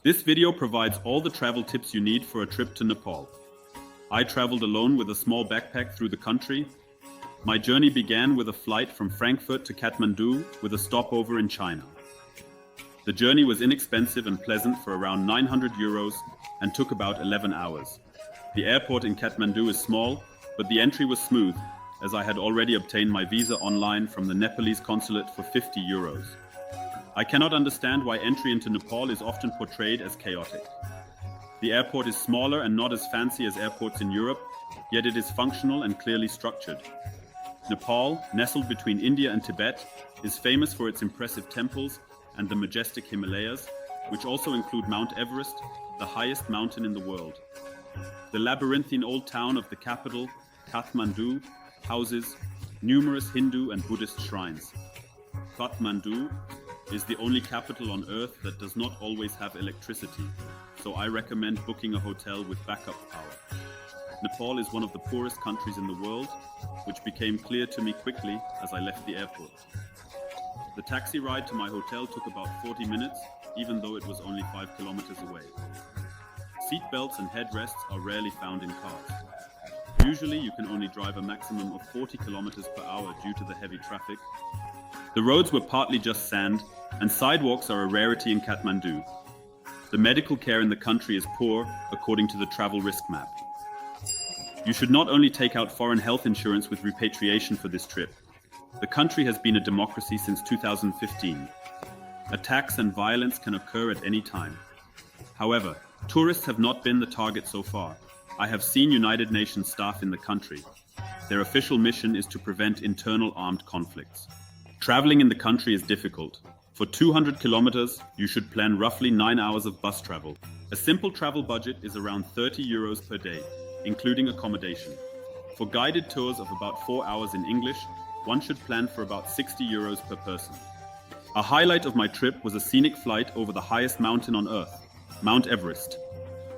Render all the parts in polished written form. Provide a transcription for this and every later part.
This video provides all the travel tips you need for a trip to Nepal. I traveled alone with a small backpack through the country. My journey began with a flight from Frankfurt to Kathmandu with a stopover in China. The journey was inexpensive and pleasant for around 900 euros and took about 11 hours. The airport in Kathmandu is small, but the entry was smooth, as I had already obtained my visa online from the Nepalese consulate for 50 euros. I cannot understand why entry into Nepal is often portrayed as chaotic. The airport is smaller and not as fancy as airports in Europe, yet it is functional and clearly structured. Nepal, nestled between India and Tibet, is famous for its impressive temples and the majestic Himalayas, which also include Mount Everest, the highest mountain in the world. The labyrinthine old town of the capital, Kathmandu, houses numerous Hindu and Buddhist shrines. Kathmandu is the only capital on Earth that does not always have electricity, so I recommend booking a hotel with backup power. Nepal is one of the poorest countries in the world, which became clear to me quickly as I left the airport. The taxi ride to my hotel took about 40 minutes, even though it was only 5 kilometers away. Seat belts and headrests are rarely found in cars. Usually you can only drive a maximum of 40 kilometers per hour due to the heavy traffic. The roads were partly just sand, and sidewalks are a rarity in Kathmandu. The medical care in the country is poor, according to the travel risk map. You should not only take out foreign health insurance with repatriation for this trip. The country has been a democracy since 2015. Attacks and violence can occur at any time. However, tourists have not been the target so far. I have seen United Nations staff in the country. Their official mission is to prevent internal armed conflicts. Traveling in the country is difficult. For 200 kilometers, you should plan roughly 9 hours of bus travel. A simple travel budget is around 30 euros per day, including accommodation. For guided tours of about 4 hours in English, one should plan for about 60 euros per person. A highlight of my trip was a scenic flight over the highest mountain on Earth, Mount Everest.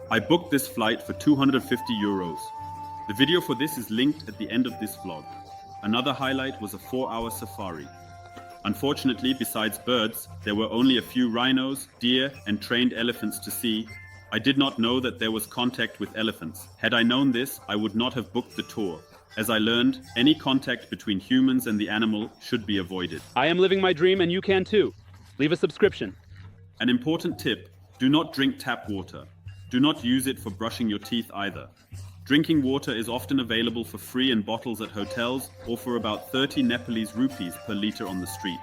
I booked this flight for 250 euros. The video for this is linked at the end of this vlog. Another highlight was a 4-hour safari. Unfortunately, besides birds, there were only a few rhinos, deer, and trained elephants to see. I did not know that there was contact with elephants. Had I known this, I would not have booked the tour. As I learned, any contact between humans and the animal should be avoided. I am living my dream and you can too. Leave a subscription. An important tip: do not drink tap water. Do not use it for brushing your teeth either. Drinking water is often available for free in bottles at hotels or for about 30 Nepalese rupees per liter on the street.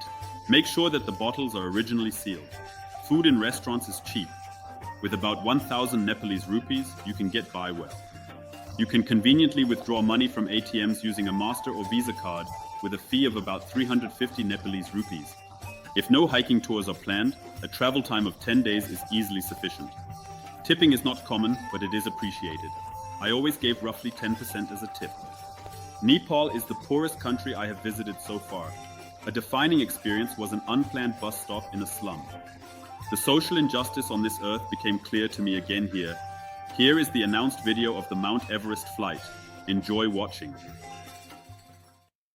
Make sure that the bottles are originally sealed. Food in restaurants is cheap. With about 1,000 Nepalese rupees, you can get by well. You can conveniently withdraw money from ATMs using a Master or Visa card with a fee of about 350 Nepalese rupees. If no hiking tours are planned, a travel time of 10 days is easily sufficient. Tipping is not common, but it is appreciated. I always gave roughly 10% as a tip. Nepal is the poorest country I have visited so far. A defining experience was an unplanned bus stop in a slum. The social injustice on this earth became clear to me again here. Here is the announced video of the Mount Everest flight. Enjoy watching.